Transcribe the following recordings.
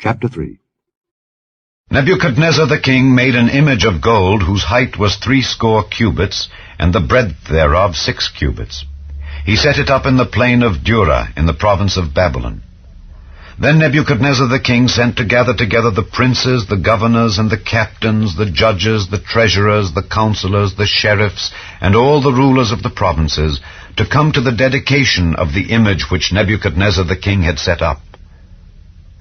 Chapter 3. Nebuchadnezzar the king made an image of gold whose height was 60 cubits, and the breadth thereof 6 cubits. He set it up in the plain of Dura, in the province of Babylon. Then Nebuchadnezzar the king sent to gather together the princes, the governors, and the captains, the judges, the treasurers, the counselors, the sheriffs, and all the rulers of the provinces, to come to the dedication of the image which Nebuchadnezzar the king had set up.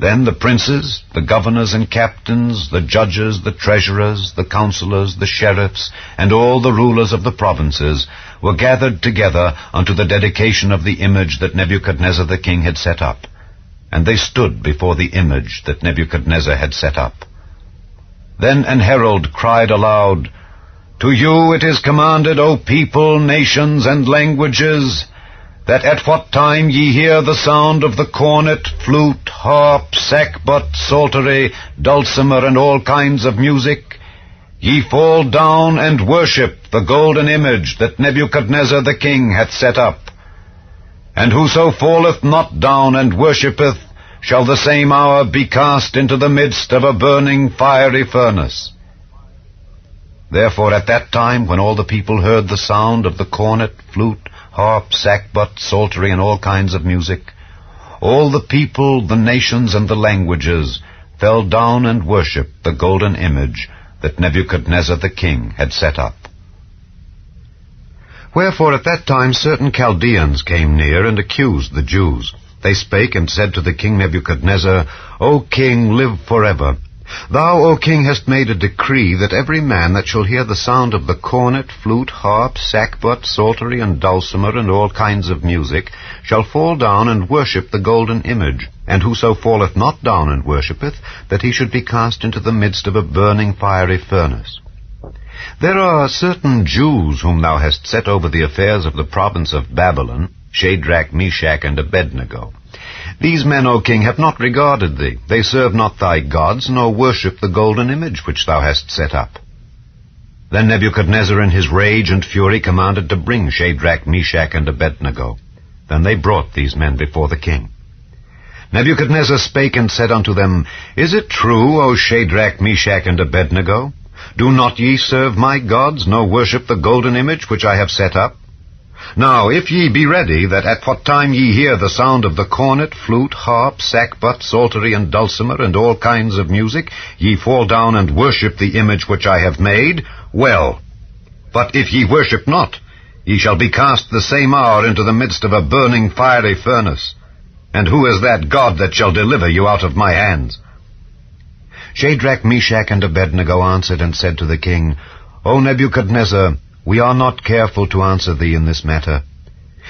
Then the princes, the governors and captains, the judges, the treasurers, the counselors, the sheriffs, and all the rulers of the provinces were gathered together unto the dedication of the image that Nebuchadnezzar the king had set up. And they stood before the image that Nebuchadnezzar had set up. Then an herald cried aloud, "To you it is commanded, O people, nations, and languages, that at what time ye hear the sound of the cornet, flute, harp, sackbut, psaltery, dulcimer, and all kinds of music, ye fall down and worship the golden image that Nebuchadnezzar the king hath set up. And whoso falleth not down and worshippeth shall the same hour be cast into the midst of a burning fiery furnace." Therefore at that time, when all the people heard the sound of the cornet, flute, harp, sackbut, psaltery, and all kinds of music, all the people, the nations, and the languages fell down and worshipped the golden image that Nebuchadnezzar the king had set up. Wherefore at that time certain Chaldeans came near and accused the Jews. They spake and said to the king Nebuchadnezzar, "O king, live forever. Thou, O king, hast made a decree that every man that shall hear the sound of the cornet, flute, harp, sackbut, psaltery, and dulcimer, and all kinds of music, shall fall down and worship the golden image, and whoso falleth not down and worshippeth, that he should be cast into the midst of a burning fiery furnace. There are certain Jews whom thou hast set over the affairs of the province of Babylon, Shadrach, Meshach, and Abednego. These men, O king, have not regarded thee. They serve not thy gods, nor worship the golden image which thou hast set up." Then Nebuchadnezzar in his rage and fury commanded to bring Shadrach, Meshach, and Abednego. Then they brought these men before the king. Nebuchadnezzar spake and said unto them, "Is it true, O Shadrach, Meshach, and Abednego? Do not ye serve my gods, nor worship the golden image which I have set up? Now, if ye be ready, that at what time ye hear the sound of the cornet, flute, harp, sackbut, psaltery, and dulcimer, and all kinds of music, ye fall down and worship the image which I have made, well. But if ye worship not, ye shall be cast the same hour into the midst of a burning fiery furnace. And who is that God that shall deliver you out of my hands?" Shadrach, Meshach, and Abednego answered and said to the king, "O Nebuchadnezzar, we are not careful to answer thee in this matter.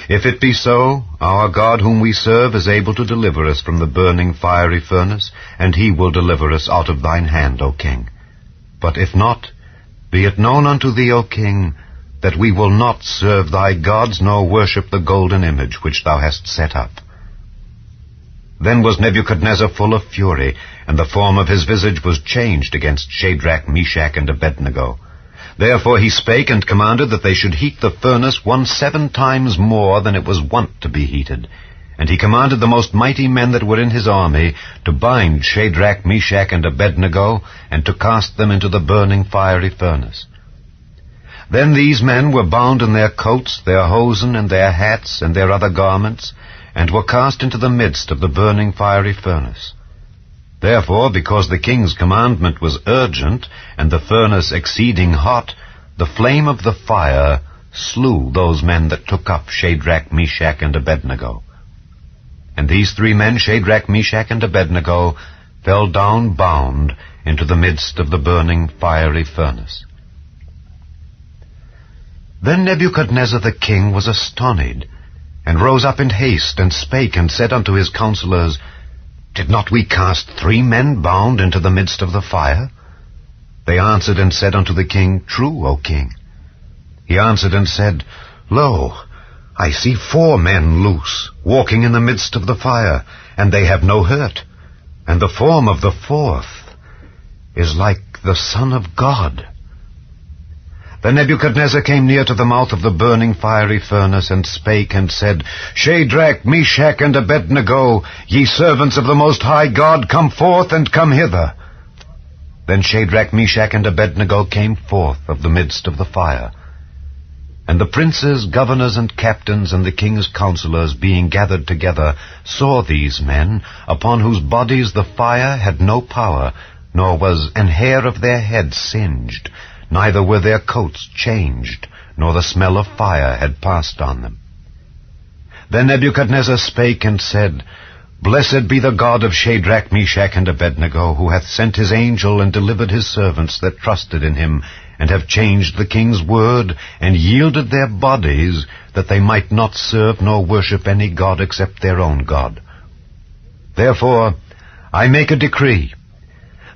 If it be so, our God whom we serve is able to deliver us from the burning fiery furnace, and he will deliver us out of thine hand, O king. But if not, be it known unto thee, O king, that we will not serve thy gods, nor worship the golden image which thou hast set up." Then was Nebuchadnezzar full of fury, and the form of his visage was changed against Shadrach, Meshach, and Abednego. Therefore he spake and commanded that they should heat the furnace 7 times more than it was wont to be heated. And he commanded the most mighty men that were in his army to bind Shadrach, Meshach, and Abednego, and to cast them into the burning fiery furnace. Then these men were bound in their coats, their hosen, and their hats, and their other garments, and were cast into the midst of the burning fiery furnace. Therefore, because the king's commandment was urgent, and the furnace exceeding hot, the flame of the fire slew those men that took up Shadrach, Meshach, and Abednego. And these 3 men, Shadrach, Meshach, and Abednego, fell down bound into the midst of the burning fiery furnace. Then Nebuchadnezzar the king was astonied, and rose up in haste, and spake and said unto his counselors, "Did not we cast 3 men bound into the midst of the fire?" They answered and said unto the king, "True, O king." He answered and said, "Lo, I see 4 men loose, walking in the midst of the fire, and they have no hurt. And the form of the 4th is like the Son of God." Then Nebuchadnezzar came near to the mouth of the burning fiery furnace, and spake and said, Shadrach, Meshach, and Abednego, ye servants of the Most High God, come forth and come hither. Then Shadrach, Meshach, and Abednego came forth of the midst of the fire. And the princes, governors, and captains, and the king's counselors, being gathered together, saw these men, upon whose bodies the fire had no power, nor was an hair of their head singed, neither were their coats changed, nor the smell of fire had passed on them. Then Nebuchadnezzar spake and said, Blessed be the God of Shadrach, Meshach, and Abednego, who hath sent his angel and delivered his servants that trusted in him, and have changed the king's word, and yielded their bodies, that they might not serve nor worship any god except their own God. Therefore I make a decree,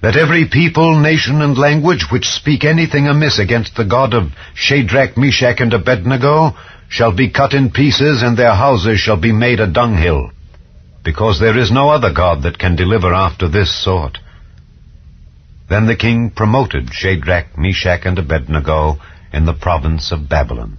that every people, nation, and language which speak anything amiss against the God of Shadrach, Meshach, and Abednego shall be cut in pieces, and their houses shall be made a dunghill, because there is no other God that can deliver after this sort. Then the king promoted Shadrach, Meshach, and Abednego in the province of Babylon.